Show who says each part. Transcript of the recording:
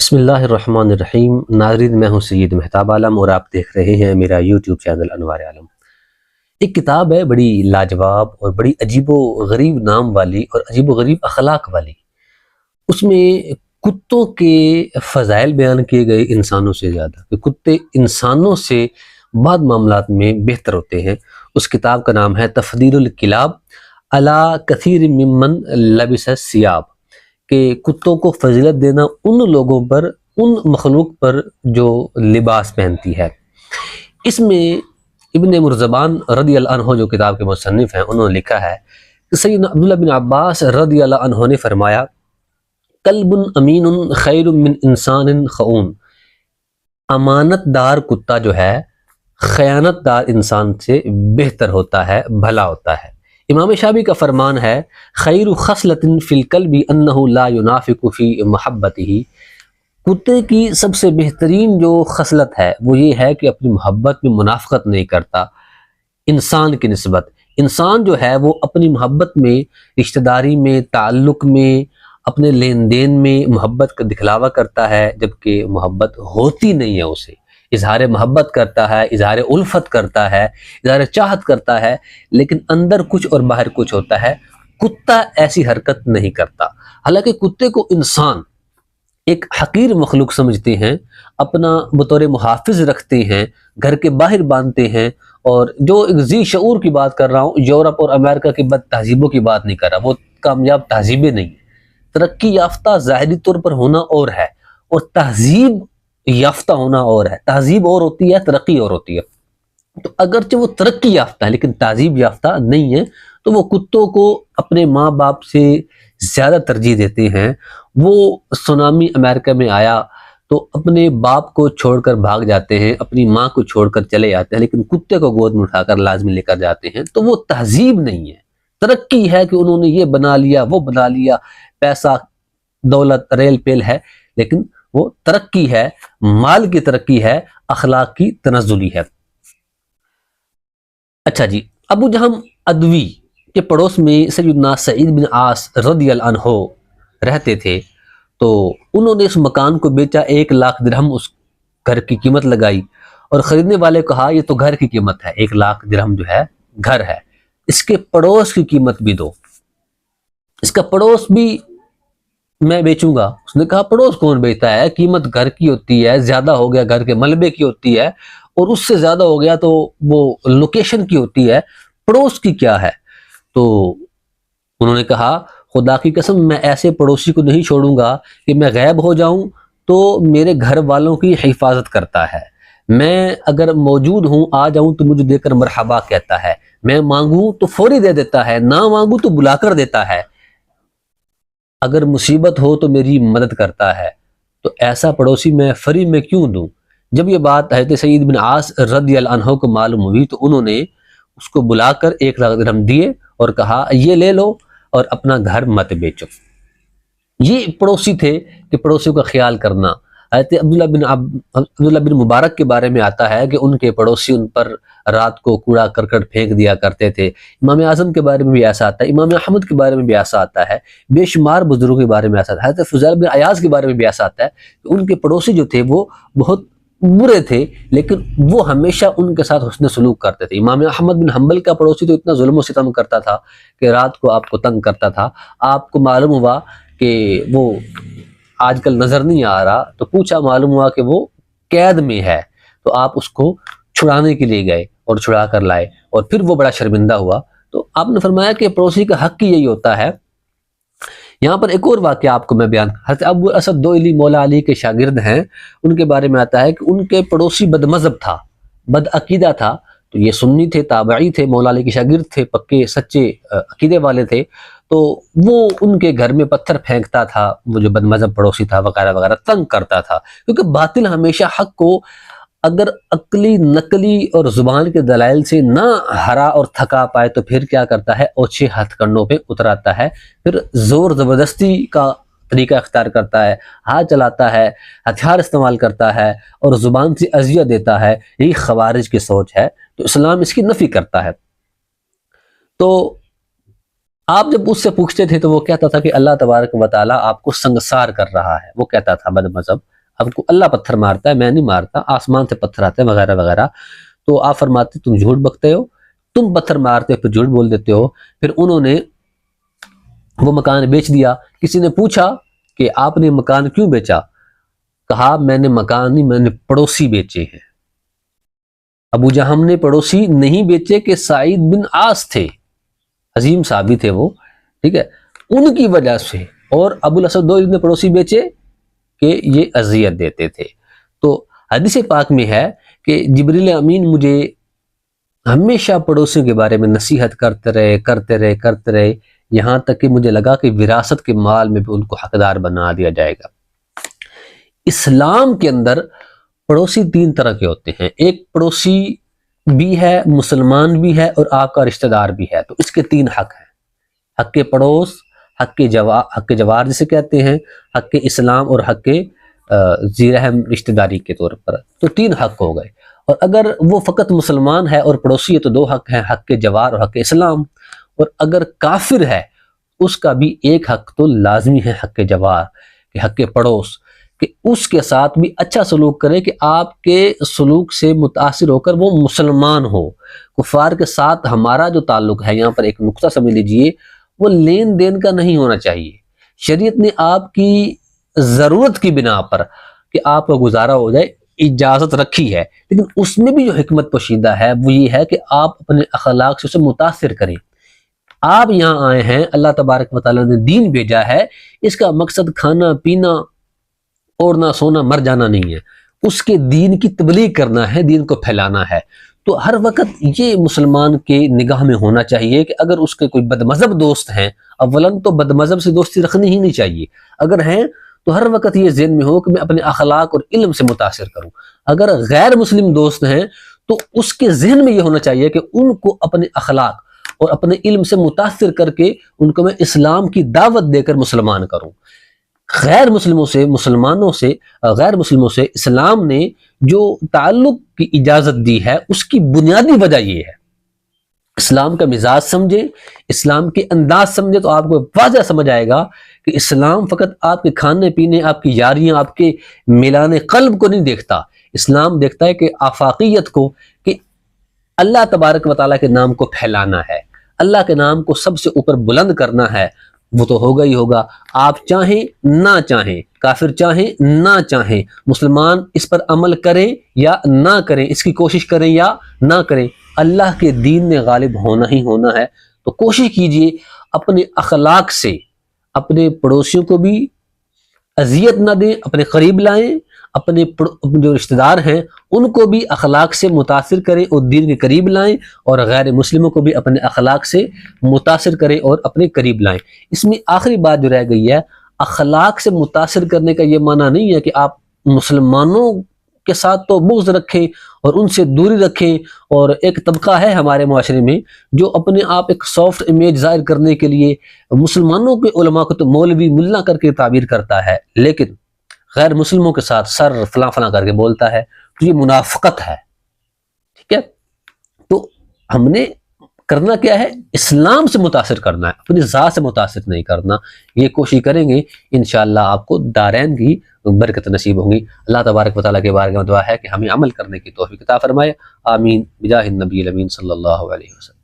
Speaker 1: بسم اللہ الرحمن الرحیم۔ ناظرین، میں ہوں سید مہتاب عالم اور آپ دیکھ رہے ہیں میرا یوٹیوب چینل انوار عالم۔ ایک کتاب ہے بڑی لاجواب اور بڑی عجیب و غریب نام والی اور عجیب و غریب اخلاق والی۔ اس میں کتوں کے فضائل بیان کیے گئے انسانوں سے زیادہ، کہ کتے انسانوں سے بعض معاملات میں بہتر ہوتے ہیں۔ اس کتاب کا نام ہے تفضیل الکلاب علی کثیر ممن لبس الثیاب، کہ کتوں کو فضیلت دینا ان لوگوں پر، ان مخلوق پر جو لباس پہنتی ہے۔ اس میں ابن مرزبان رضی اللہ عنہ جو کتاب کے مصنف ہیں، انہوں نے لکھا ہے کہ سیدنا عبداللہ بن عباس رضی اللہ عنہ نے فرمایا، کلب امین خیر من انسان خعون، امانت دار کتا جو ہے خیانت دار انسان سے بہتر ہوتا ہے، بھلا ہوتا ہے۔ امام شافعی کا فرمان ہے، خیر خصلۃ فی الکلب انہ لا ینافق فی محبتہ، کتے کی سب سے بہترین جو خصلت ہے وہ یہ ہے کہ اپنی محبت میں منافقت نہیں کرتا انسان کی نسبت۔ انسان جو ہے وہ اپنی محبت میں، رشتہ داری میں، تعلق میں، اپنے لین دین میں محبت کا دکھلاوا کرتا ہے، جبکہ محبت ہوتی نہیں ہے اسے۔ اظہار محبت کرتا ہے، اظہار الفت کرتا ہے، اظہار چاہت کرتا ہے، لیکن اندر کچھ اور باہر کچھ ہوتا ہے۔ کتا ایسی حرکت نہیں کرتا۔ حالانکہ کتے کو انسان ایک حقیر مخلوق سمجھتے ہیں، اپنا بطور محافظ رکھتے ہیں، گھر کے باہر باندھتے ہیں، اور جو ایک ذی شعور کی بات کر رہا ہوں، یورپ اور امریکہ کی بد تہذیبوں کی بات نہیں کر رہا، وہ کامیاب تہذیبیں نہیں ہیں۔ ترقی یافتہ ظاہری طور پر ہونا اور ہے، اور تہذیب یافتہ ہونا اور ہے۔ تہذیب اور ہوتی ہے، ترقی اور ہوتی ہے۔ تو اگرچہ وہ ترقی یافتہ ہے لیکن تہذیب یافتہ نہیں ہے، تو وہ کتوں کو اپنے ماں باپ سے زیادہ ترجیح دیتے ہیں۔ وہ سونامی امریکہ میں آیا تو اپنے باپ کو چھوڑ کر بھاگ جاتے ہیں، اپنی ماں کو چھوڑ کر چلے جاتے ہیں، لیکن کتے کو گود میں اٹھا کر لازمی لے کر جاتے ہیں۔ تو وہ تہذیب نہیں ہے، ترقی ہے کہ انہوں نے یہ بنا لیا، وہ بنا لیا، پیسہ دولت ریل پیل ہے، لیکن وہ ترقی ہے، مال کی ترقی ہے، اخلاق کی تنزلی ہے۔ اچھا جی، ابو جہم ادوی کے پڑوس میں سیدنا سعید بن عاص رضی اللہ عنہ رہتے تھے، تو انہوں نے اس مکان کو بیچا، 1,00,000 درہم اس گھر کی قیمت لگائی، اور خریدنے والے کو کہا یہ تو گھر کی قیمت ہے، 1,00,000 درہم جو ہے گھر ہے، اس کے پڑوس کی قیمت بھی دو، اس کا پڑوس بھی میں بیچوں گا۔ اس نے کہا پڑوس کون بیچتا ہے، قیمت گھر کی ہوتی ہے، زیادہ ہو گیا گھر کے ملبے کی ہوتی ہے، اور اس سے زیادہ ہو گیا تو وہ لوکیشن کی ہوتی ہے، پڑوس کی کیا ہے۔ تو انہوں نے کہا خدا کی قسم میں ایسے پڑوسی کو نہیں چھوڑوں گا کہ میں غائب ہو جاؤں تو میرے گھر والوں کی حفاظت کرتا ہے، میں اگر موجود ہوں آ جاؤں تو مجھے دے کر مرحبا کہتا ہے، میں مانگوں تو فوری دے دیتا ہے، نہ مانگوں تو بلا کر دیتا ہے، اگر مصیبت ہو تو میری مدد کرتا ہے، تو ایسا پڑوسی میں فری میں کیوں دوں۔ جب یہ بات حضرت سعید بن عاص رضی اللہ عنہ کو معلوم ہوئی تو انہوں نے اس کو بلا کر 1,00,000 درہم دیے اور کہا یہ لے لو اور اپنا گھر مت بیچو۔ یہ پڑوسی تھے کہ پڑوسیوں کا خیال کرنا۔ حضرت عبداللہ بن مبارک کے بارے میں آتا ہے کہ ان کے پڑوسی ان پر رات کو کوڑا کرکٹ پھینک دیا کرتے تھے۔ امام اعظم کے بارے میں بھی ایسا آتا ہے، امام احمد کے بارے میں بھی ایسا آتا ہے، بے شمار بزرگوں کے بارے میں ایسا آتا ہے، حضرت فضیل بن عیاض کے بارے میں بھی ایسا آتا ہے کہ ان کے پڑوسی جو تھے وہ بہت برے تھے، لیکن وہ ہمیشہ ان کے ساتھ حسن سلوک کرتے تھے۔ امام احمد بن حنبل کا پڑوسی تو اتنا ظلم و ستم کرتا تھا کہ رات کو آپ کو تنگ کرتا تھا۔ آپ کو معلوم ہوا کہ وہ آج کل نظر نہیں آ رہا تو پوچھا، معلوم ہوا کہ وہ قید میں ہے، تو آپ اس کو چھڑانے کے لیے گئے اور چھڑا کر لائے، اور پھر وہ بڑا شرمندہ ہوا۔ تو آپ نے فرمایا کہ پڑوسی کا حق ہی یہی ہوتا ہے۔ یہاں پر ایک اور واقعہ آپ کو میں بیان، حضرت ابو اسد دوئلی مولا علی کے شاگرد ہیں، ان کے بارے میں آتا ہے کہ ان کے پڑوسی بد مذہب تھا، بد عقیدہ تھا، تو یہ سنی تھے، تابعی تھے، مولا علی کے شاگرد تھے، پکے سچے عقیدے والے تھے، تو وہ ان کے گھر میں پتھر پھینکتا تھا، وہ جو بد مذہب پڑوسی تھا وغیرہ وغیرہ، تنگ کرتا تھا، کیونکہ باطل ہمیشہ حق کو اگر عقلی نقلی اور زبان کے دلائل سے نہ ہرا اور تھکا پائے تو پھر کیا کرتا ہے، اوچھے ہتھ کنڈوں پہ اتراتا ہے، پھر زور زبردستی کا طریقہ اختیار کرتا ہے، ہاتھ چلاتا ہے، ہتھیار استعمال کرتا ہے اور زبان سے اذیت دیتا ہے۔ یہی خوارج کی سوچ ہے، تو اسلام اس کی نفی کرتا ہے۔ تو آپ جب اس سے پوچھتے تھے تو وہ کہتا تھا کہ اللہ تبارک و تعالیٰ آپ کو سنگسار کر رہا ہے، وہ کہتا تھا بد مذہب، آپ کو اللہ پتھر مارتا ہے، میں نہیں مارتا، آسمان سے پتھر آتے ہیں وغیرہ وغیرہ، تو آپ فرماتے تم جھوٹ بکتے ہو، تم پتھر مارتے ہو پھر جھوٹ بول دیتے ہو۔ پھر انہوں نے وہ مکان بیچ دیا۔ کسی نے پوچھا کہ آپ نے مکان کیوں بیچا؟ کہا میں نے مکان نہیں، میں نے پڑوسی بیچے ہیں۔ ابو جہم نے پڑوسی نہیں بیچے کہ سعید بن عاص تھے، عظیم صحابی تھے وہ، ٹھیک ہے، ان کی وجہ سے۔ اور ابو الاسود دوئی نے پڑوسی بیچے کہ یہ اذیت دیتے تھے۔ تو حدیث پاک میں ہے کہ جبریل امین مجھے ہمیشہ پڑوسیوں کے بارے میں نصیحت کرتے رہے، یہاں تک کہ مجھے لگا کہ وراثت کے مال میں بھی ان کو حقدار بنا دیا جائے گا۔ اسلام کے اندر پڑوسی تین طرح کے ہوتے ہیں، ایک پڑوسی بھی ہے، مسلمان بھی ہے، اور آپ کا رشتہ دار بھی ہے۔ تو اس کے تین حق ہیں، حق پڑوس، حق جوار جسے کہتے ہیں، حق اسلام، اور حق ذی رحم رشتہ داری کے طور پر۔ تو تین حق ہو گئے۔ اور اگر وہ فقط مسلمان ہے اور پڑوسی ہے تو دو حق ہیں، حق جوار اور حق اسلام۔ اور اگر کافر ہے اس کا بھی ایک حق تو لازمی ہے، حق جوار، کہ حق پڑوس، کہ اس کے ساتھ بھی اچھا سلوک کرے، کہ آپ کے سلوک سے متاثر ہو کر وہ مسلمان ہو۔ کفار کے ساتھ ہمارا جو تعلق ہے، یہاں پر ایک نقطہ سمجھ لیجئے، وہ لین دین کا نہیں ہونا چاہیے۔ شریعت نے آپ کی ضرورت کی بنا پر کہ آپ کا گزارا ہو جائے اجازت رکھی ہے، لیکن اس میں بھی جو حکمت پوشیدہ ہے وہ یہ ہے کہ آپ اپنے اخلاق سے اسے متاثر کریں۔ آپ یہاں آئے ہیں، اللہ تبارک و تعالیٰ نے دین بھیجا ہے، اس کا مقصد کھانا پینا اوڑھنا سونا مر جانا نہیں ہے، اس کے دین کی تبلیغ کرنا ہے، دین کو پھیلانا ہے۔ تو ہر وقت یہ مسلمان کے نگاہ میں ہونا چاہیے کہ اگر اس کے کوئی بد مذہب دوست ہیں، اولاً تو بد مذہب سے دوستی رکھنی ہی نہیں چاہیے، اگر ہیں تو ہر وقت یہ ذہن میں ہو کہ میں اپنے اخلاق اور علم سے متاثر کروں۔ اگر غیر مسلم دوست ہیں تو اس کے ذہن میں یہ ہونا چاہیے کہ ان کو اپنے اخلاق اور اپنے علم سے متاثر کر کے ان کو میں اسلام کی دعوت دے کر مسلمان کروں۔ غیر مسلموں سے اسلام نے جو تعلق کی اجازت دی ہے اس کی بنیادی وجہ یہ ہے، اسلام کا مزاج سمجھے، اسلام کے انداز سمجھے تو آپ کو واضح سمجھ آئے گا کہ اسلام فقط آپ کے کھانے پینے، آپ کی یاریاں، آپ کے میلان قلب کو نہیں دیکھتا، اسلام دیکھتا ہے کہ آفاقیت کو، کہ اللہ تبارک و تعالیٰ کے نام کو پھیلانا ہے، اللہ کے نام کو سب سے اوپر بلند کرنا ہے۔ وہ تو ہوگا ہی ہوگا، آپ چاہیں نہ چاہیں، کافر چاہیں نہ چاہیں، مسلمان اس پر عمل کریں یا نہ کریں، اس کی کوشش کریں یا نہ کریں، اللہ کے دین نے غالب ہونا ہی ہونا ہے۔ تو کوشش کیجئے اپنے اخلاق سے اپنے پڑوسیوں کو بھی اذیت نہ دیں، اپنے قریب لائیں، اپنے جو رشتہ دار ہیں ان کو بھی اخلاق سے متاثر کریں اور دین کے قریب لائیں، اور غیر مسلموں کو بھی اپنے اخلاق سے متاثر کریں اور اپنے قریب لائیں۔ اس میں آخری بات جو رہ گئی ہے، اخلاق سے متاثر کرنے کا یہ معنی نہیں ہے کہ آپ مسلمانوں کے ساتھ تو بغض رکھیں اور ان سے دوری رکھیں۔ اور ایک طبقہ ہے ہمارے معاشرے میں جو اپنے آپ ایک سافٹ امیج ظاہر کرنے کے لیے مسلمانوں کے علماء کو تو مولوی ملا کر کے تعبیر کرتا ہے، لیکن غیر مسلموں کے ساتھ سر فلاں فلاں کر کے بولتا ہے، تو یہ منافقت ہے، ٹھیک ہے۔ تو ہم نے کرنا کیا ہے، اسلام سے متاثر کرنا ہے، اپنی ذات سے متاثر نہیں کرنا۔ یہ کوشش کریں گے انشاءاللہ آپ کو دارین کی برکت نصیب ہوں گی۔ اللہ تبارک و تعالیٰ کے بارگاہ میں دعا ہے کہ ہمیں عمل کرنے کی توفیق عطا فرمائے، آمین بجاہ النبی الامین صلی اللہ علیہ وسلم۔